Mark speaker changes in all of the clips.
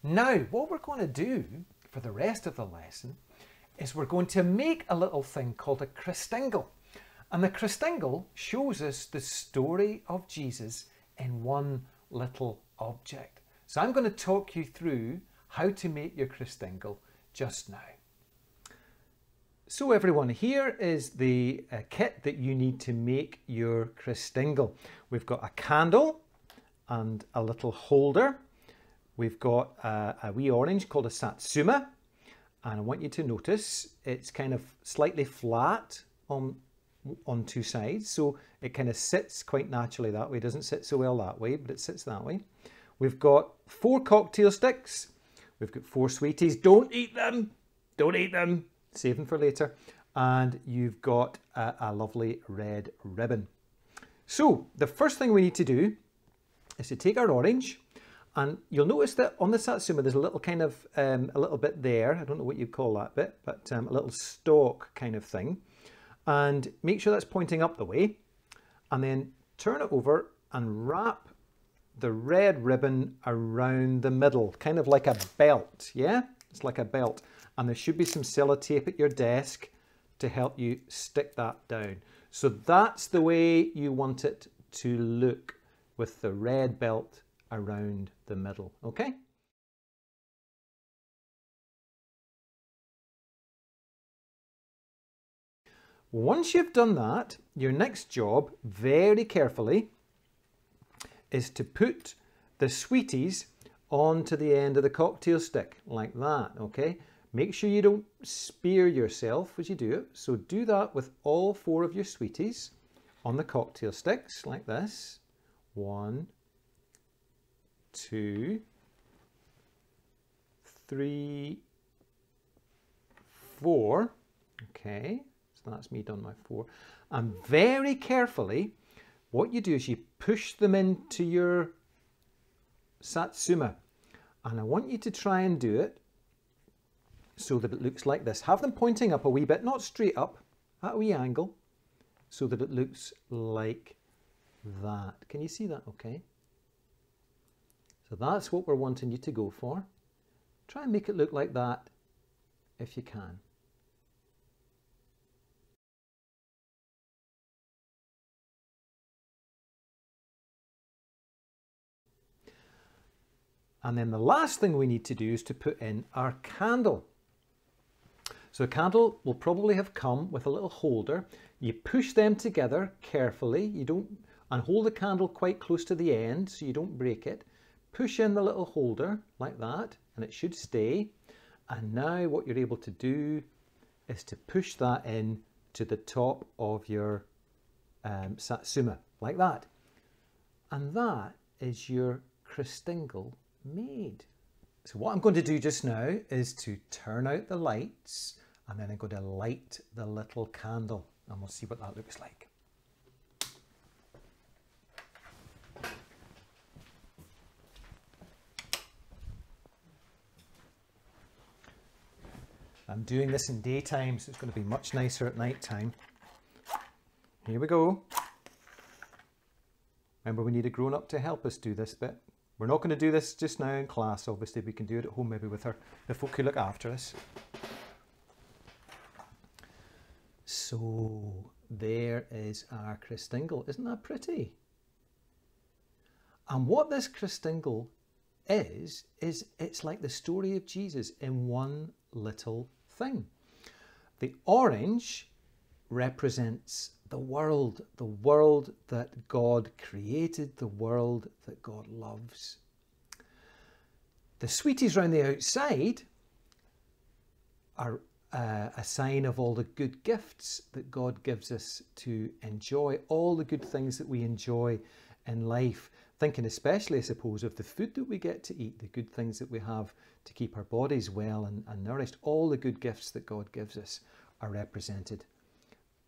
Speaker 1: Now, what we're going to do for the rest of the lesson is we're going to make a little thing called a Christingle. And the Christingle shows us the story of Jesus in one little object. So I'm going to talk you through how to make your Christingle just now. So everyone, here is the kit that you need to make your Christingle. We've got a candle and a little holder. We've got a wee orange called a satsuma. And I want you to notice it's kind of slightly flat on two sides. So it kind of sits quite naturally that way. It doesn't sit so well that way, but it sits that way. We've got 4 cocktail sticks. We've got 4 sweeties. Don't eat them. Don't eat them. Save them for later. And you've got a lovely red ribbon. So the first thing we need to do is to take our orange, and you'll notice that on the satsuma there's a little kind of a little bit there. I don't know what you call that bit, but a little stalk kind of thing. And make sure that's pointing up the way, and then turn it over and wrap the red ribbon around the middle, kind of like a belt. Yeah, it's like a belt. And there should be some sellotape at your desk to help you stick that down. So that's the way you want it to look, with the red belt around the middle, okay? Once you've done that, your next job, very carefully, is to put the sweeties onto the end of the cocktail stick, like that, okay? Make sure you don't spear yourself as you do it. So do that with all 4 of your sweeties on the cocktail sticks, like this. 1, 2, 3, 4. Okay, so that's me done my 4. And very carefully, what you do is you push them into your satsuma. And I want you to try and do it so that it looks like this. Have them pointing up a wee bit, not straight up, at a wee angle, so that it looks like that. Can you see that okay? So that's what we're wanting you to go for. Try and make it look like that if you can. And then the last thing we need to do is to put in our candle. So a candle will probably have come with a little holder. You push them together carefully. You don't, and hold the candle quite close to the end so you don't break it. Push in the little holder like that, and it should stay. And now what you're able to do is to push that in to the top of your satsuma, like that. And that is your Christingle made. So what I'm going to do just now is to turn out the lights, and then I'm going to light the little candle, and we'll see what that looks like. I'm doing this in daytime, so it's going to be much nicer at night time. Here we go. Remember, we need a grown-up to help us do this bit. We're not going to do this just now in class, obviously. We can do it at home, maybe with the folk who look after us. So there is our Christingle. Isn't that pretty? And what this Christingle is it's like the story of Jesus in one little thing. The orange represents the world that God created, the world that God loves. The sweeties around the outside are a sign of all the good gifts that God gives us to enjoy, all the good things that we enjoy in life. Thinking especially, I suppose, of the food that we get to eat, the good things that we have to keep our bodies well and nourished. All the good gifts that God gives us are represented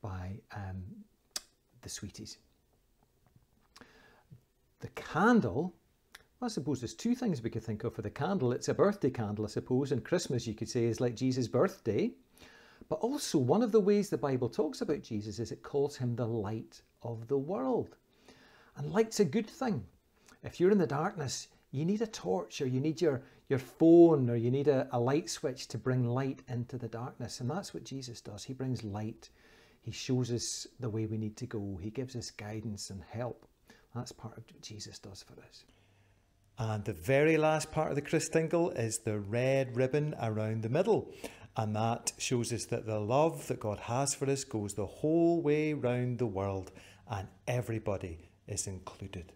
Speaker 1: by the sweeties. The candle, well, I suppose there's 2 things we could think of for the candle. It's a birthday candle, I suppose, and Christmas, you could say, is like Jesus' birthday. But also, one of the ways the Bible talks about Jesus is it calls him the light of the world. And light's a good thing. If you're in the darkness, you need a torch, or you need your phone, or you need a light switch to bring light into the darkness. And that's what Jesus does. He brings light. He shows us the way we need to go. He gives us guidance and help. That's part of what Jesus does for us. And the very last part of the Christingle is the red ribbon around the middle. And that shows us that the love that God has for us goes the whole way round the world, and everybody is included.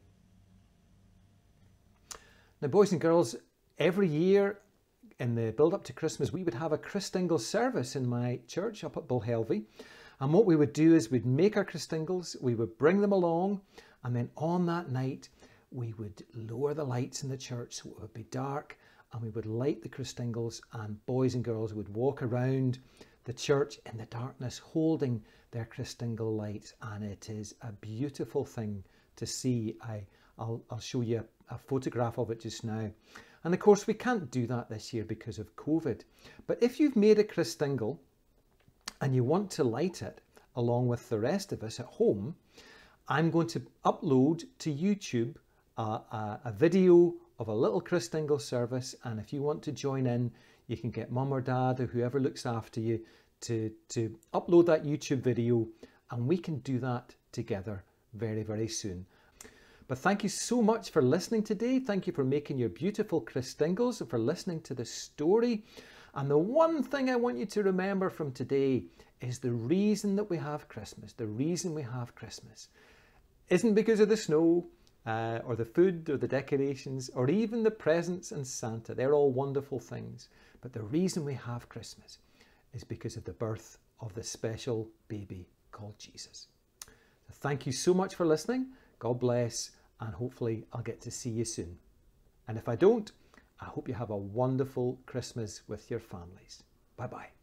Speaker 1: Now, boys and girls, every year in the build-up to Christmas, we would have a Christingle service in my church up at Bulhelvie. And what we would do is we'd make our Christingles, we would bring them along, and then on that night, we would lower the lights in the church so it would be dark, and we would light the Christingles, and boys and girls would walk around the church in the darkness holding their Christingle lights, and it is a beautiful thing to see. I'll show you a photograph of it just now. And of course we can't do that this year because of COVID. But if you've made a Christingle and you want to light it along with the rest of us at home, I'm going to upload to YouTube a video of a little Christingle service, and if you want to join in, you can get mum or dad or whoever looks after you to upload that YouTube video, and we can do that together very, very soon. But thank you so much for listening today. Thank you for making your beautiful Christingles and for listening to the story. And the one thing I want you to remember from today is the reason that we have Christmas. The reason we have Christmas isn't because of the snow, or the food, or the decorations, or even the presents and Santa. They're all wonderful things. But the reason we have Christmas is because of the birth of the special baby called Jesus. So thank you so much for listening. God bless, and hopefully I'll get to see you soon. And if I don't, I hope you have a wonderful Christmas with your families. Bye-bye.